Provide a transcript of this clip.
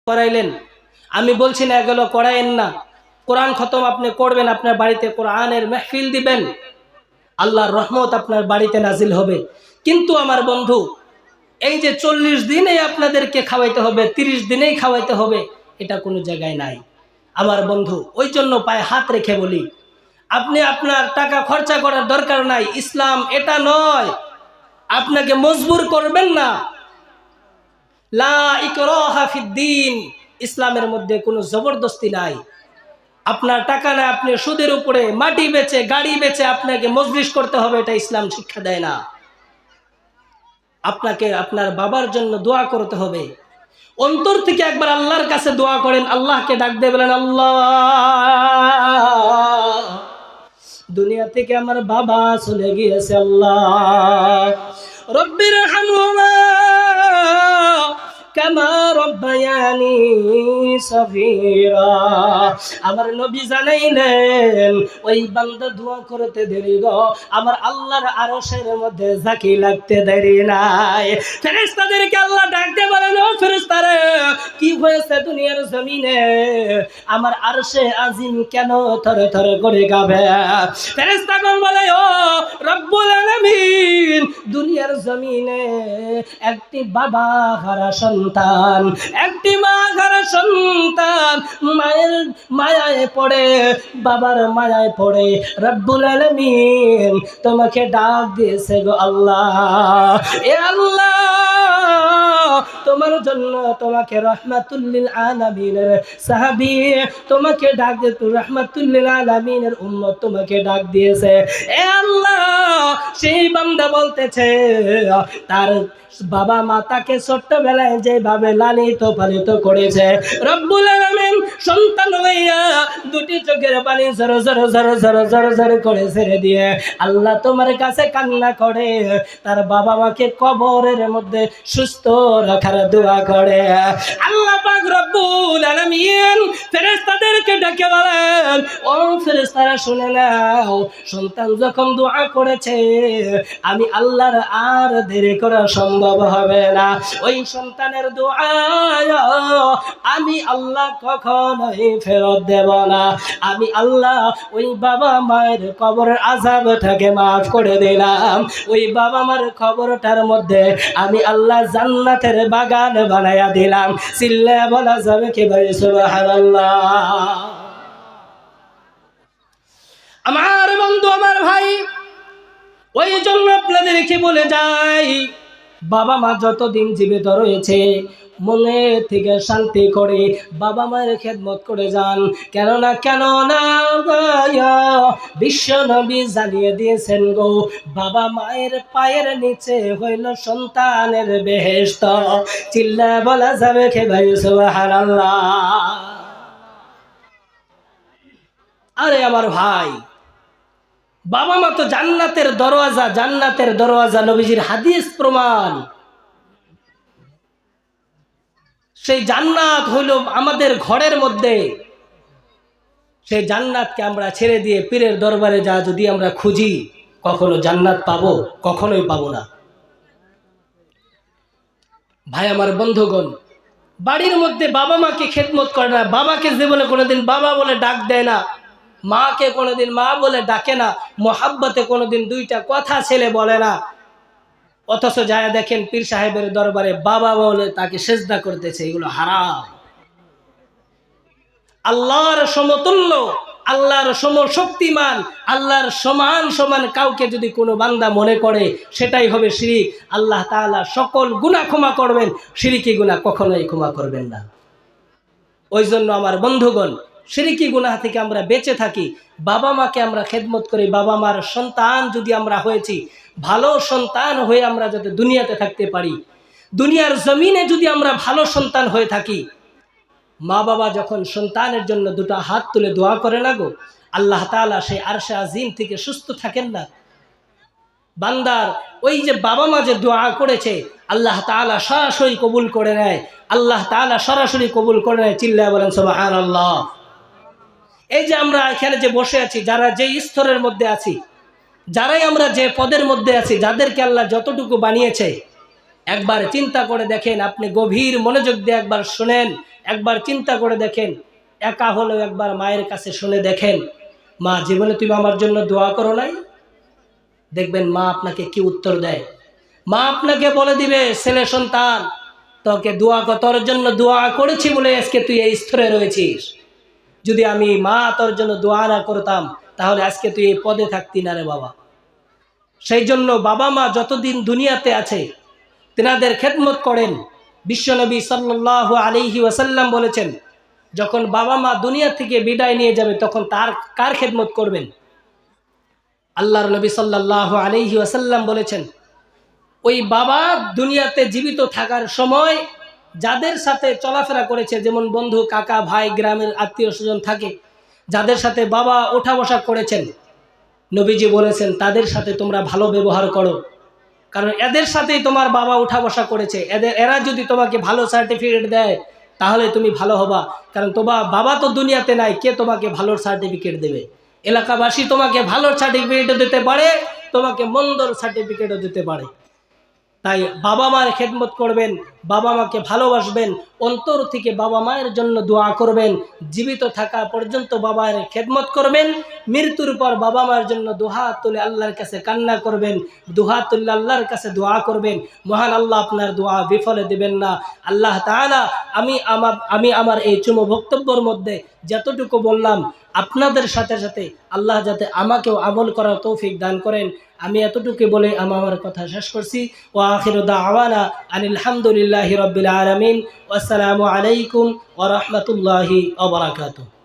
করাইলেন। আমি বলছি না এগুলো করায়েন না, কোরআন খতম আপনি করবেন, আপনার বাড়িতে কোরআনের মেহফিল দিবেন, আল্লাহর রহমত আপনার বাড়িতে নাজিল হবে। কিন্তু আমার বন্ধু, এই যে 40 দিনেই আপনাদেরকে খাওয়াইতে হবে, 30 দিনেই খাওয়াইতে হবে, এটা কোনো জায়গায় নাই আমার বন্ধু। ওই জন্য পায়ে হাত রেখে বলি, আপনি আপনার টাকা খরচা করার দরকার নাই। ইসলাম এটা নয়, আপনাকে মজবুর করবেন না। লা ইকরাহা ফিদ্দিন, ইসলামের মধ্যে কোনো জবরদস্তি নাই। আপনার টাকা না, আপনি সুদের উপরে মাটি বেচে গাড়ি বেচে আপনাকে মজলিস করতে হবে, এটা ইসলাম শিক্ষা দেয় না। আপনাকে আপনার বাবার জন্য দোয়া করতে হবে। অন্তর থেকে একবার আল্লাহর কাছে দোয়া করেন, আল্লাহকে ডাক দিয়ে বলেন, আল্লাহ, দুনিয়া থেকে আমার বাবা চলে গিয়েছে, আল্লাহ রব্বির হামহুমা কামা রব্বায়ানি সগীরা। আমার নবী জানাইলেন, ওই বান্দা দোয়া করতে দেরি গো, আমার আল্লাহর আরশের মধ্যে ঝাঁকি লাগতে দেরি নাই। ফেরেশতাদেরকে আল্লাহ ডাকতে বলেন, ও ফেরেশতারা, কি হয়েছে দুনিয়ার জমিনে? আমার আরশে আজিম কেন থরে থরে করে কাঁপে? ফেরেশতাগণ বলে, ও রব্বুল আলামিন, দুনিয়ার জমিনে একটি বাবা হারা সন্তান, একটি মা হারা সন্তান মায়ের মায়ায় পড়ে, বাবার মায়ায় পড়ে রব্বুল আলামিন তোমাকে ডাক দিয়েছে গো আল্লাহ। এ আল্লাহ, তোমার জন্য, তোমাকে রহমাতুল লিল আলামিনের সাহাবী তোমাকে ডাক দিয়েছে, রহমাতুল লিল আলামিনের উম্মত তোমাকে ডাক দিয়েছে। এ আল্লাহ, সেই বান্দা বলতেছে তার বাবা মা তাকে ছোট্টবেলায় যেভাবে লালিত পালিত করেছে, রব্বুল আলামিন সন্তান হইয়া দুটি চোখের পানি জর জর জর জর জর জর করে ছেড়ে দিয়ে আল্লাহ তোমার কাছে কান্না করে, তার বাবা মাকে কবরের মধ্যে সুস্থ রাখার দোয়া করে। আল্লাহ পাক রব্বুল আলামিন ফেরেশতাদেরকে ডেকে বলেন, ও ফেরেশতারা শুনে নাও, সন্তান যখন দোয়া করেছে আমি আল্লাহর আর দেরি করা সম্ভব হবে না। ওই সন্তানের দোয়া আমি আল্লাহ কখনোই ফেরত দেব না। আমি আল্লাহ ওই বাবা মায়ের কবরের আযাবটাকে মাফ করে দিলাম। ওই বাবা মার কবরটার মধ্যে আমি আল্লাহ জান্নাতের বাগান বানায়া দিলাম। চিল্লায়া বলা যাবে কি ভাই সুবহানাল্লাহ? আমার বন্ধু, আমার ভাই, ওই জন্য আপনাদেরকে বলে যাই, বাবা মা যতদিন জীবিত রয়েছে মনে থেকে শান্তি করে বাবা মায়ের খেদমত করে যান। কেননা বিশ্ব নবী জানিয়ে দিয়েছেন গো, বাবা মায়ের পায়ের নিচে হইল সন্তানের বেহেশত। চিল্লা বলা যাবে কে ভাই সুবহানাল্লাহ? আরে আমার ভাই, বাবা মা তো জান্নাতের দরওয়াজা, জান্নাতের দরওয়াজা, নবীজির হাদিস প্রমাণ। সেই জান্নাত হইল আমাদের ঘরের মধ্যে। সেই জান্নাতকে আমরা ছেড়ে দিয়ে পীরের দরবারে যা যদি আমরা খুঁজি, কখনো জান্নাত পাবো? কখনোই পাবো না। ভাই আমার বন্ধুগণ, বাড়ির মধ্যে বাবা মাকে খেদমত করে না, বাবাকে জীবনে কোনোদিন বাবা বলে ডাক দেয় না, মাকে কোনোদিন মা বলে ডাকে না, মোহাব্বতে কোনোদিন দুইটা কথা ছেলে বলে না, অথচ যায় দেখেন পীর সাহেবের দরবারে বাবা বলে তাকে সেজদা করতেছে। এগুলো হারাম। আল্লাহর সমতুল্য, আল্লাহর সমশক্তিমান, আল্লাহর সমান সমান কাউকে যদি কোনো বান্দা মনে করে, সেটাই হবে শিরিক। আল্লাহ তাআলা সকল গুনাহ ক্ষমা করবেন, শিরিকি গুনাহ কখনোই ক্ষমা করবেন না। ওই জন্য আমার বন্ধুগণ, শিরিকি গুনাহ থেকে আমরা বেঁচে থাকি, বাবা মাকে আমরা খেদমত করি। বাবা মার সন্তান যদি আমরা হয়েছি, ভালো সন্তান হয়ে আমরা যাতে দুনিয়াতে থাকতে পারি, দুনিয়ার জমিনে যদি আমরা ভালো সন্তান হয়ে থাকি, মা বাবা যখন সন্তানের জন্য দুটো হাত তুলে দোয়া করে না গো, আল্লাহ তাআলা সেই আরশে আজিম থেকে সুস্থ থাকেন না? বান্দার ওই যে বাবা মা যে দোয়া করেছে, আল্লাহ তাআলা সরাসরি কবুল করে নেয়। আল্লাহ তাআলা সরাসরি কবুল করে নেয়। চিল্লায়া বলেন সুবহানাল্লাহ। এই যে আমরা এখানে যে বসে আছি, যারা যে স্তরের মধ্যে আছি, যারাই আমরা যে পদের মধ্যে আছি, যাদেরকে আল্লাহ যতটুকু বানিয়েছে, একবার চিন্তা করে দেখেন, আপনি গভীর মনোযোগ দিয়ে একবার শুনেন, একবার চিন্তা করে দেখেন, একা হলেও একবার মায়ের কাছে শুনে দেখেন, মা জীবনে তুমি আমার জন্য দোয়া করো নাই? দেখবেন মা আপনাকে কি উত্তর দেয়। মা আপনাকে বলে দিবে, ছেলে সন্তান, তোকে তোর জন্য দোয়া করেছি বলে আজকে তুই এই স্তরে রয়েছিস। যদি আমি মা তোর জন্য দোয়া না করতাম তাহলে আজকে তুই এই পদে থাকতি না রে বাবা। সেই জন্য বাবা মা যতদিন দুনিয়াতে আছে তেনাদের খেদমত করেন। বিশ্বনবী সাল্লাল্লাহু আলাইহি ওয়াসাল্লাম বলেছেন, যখন বাবা মা দুনিয়া থেকে বিদায় নিয়ে যাবে তখন কার খেদমত করবেন? আল্লাহর নবী সাল্লাল্লাহু আলাইহি ওয়াসাল্লাম বলেছেন, ওই বাবা দুনিয়াতে জীবিত থাকার সময় যাদের সাথে চলাফেরা করেছে, যেমন বন্ধু, কাকা, ভাই, গ্রামের আত্মীয় স্বজন থাকে, যাদের সাথে বাবা ওঠা বসা করেছেন, নবীজি বলেছেন তাদের সাথে তোমরা ভালো ব্যবহার করো, কারণ এদের সাথেই তোমার বাবা উঠা বসা করেছে। এরা যদি তোমাকে ভালো সার্টিফিকেট দেয় তাহলে তুমি ভালো হবা, কারণ তোমার বাবা তো দুনিয়াতে নাই, কে তোমাকে ভালো সার্টিফিকেট দেবে? এলাকাবাসী তোমাকে ভালো সার্টিফিকেটও দিতে পারে, তোমাকে মন্দর সার্টিফিকেটও দিতে পারে। তাই বাবা মায়ের খেদমত করবেন, বাবা মাকে ভালোবাসবেন, অন্তর থেকে বাবা মায়ের জন্য দোয়া করবেন, জীবিত থাকা পর্যন্ত বাবা মায়ের খেদমত করবেন, মৃত্যুর পর বাবা মায়ের জন্য দুহাত তুলে আল্লাহর কাছে কান্না করবেন, দুহাত তুলে আল্লাহর কাছে দোয়া করবেন। মহান আল্লাহ আপনার দোয়া বিফলে দিবেন না। আল্লাহ তাআলা আমি আমার এই চুমো বক্তব্যের মধ্যে যতটুকু বললাম, আপনাদের সাথে সাথে আল্লাহ যাতে আমাকেও আমল করার তৌফিক দান করেন। আমি এতটুকু বলে আমার কথা শেষ করছি। ওয়া আখিরু দাওয়ানা আনিল হামদুলিল্লাহি রাব্বিল আলামিন। ওয়াসসালামু আলাইকুম ওয়া রাহমাতুল্লাহি ওয়া বারাকাতুহু।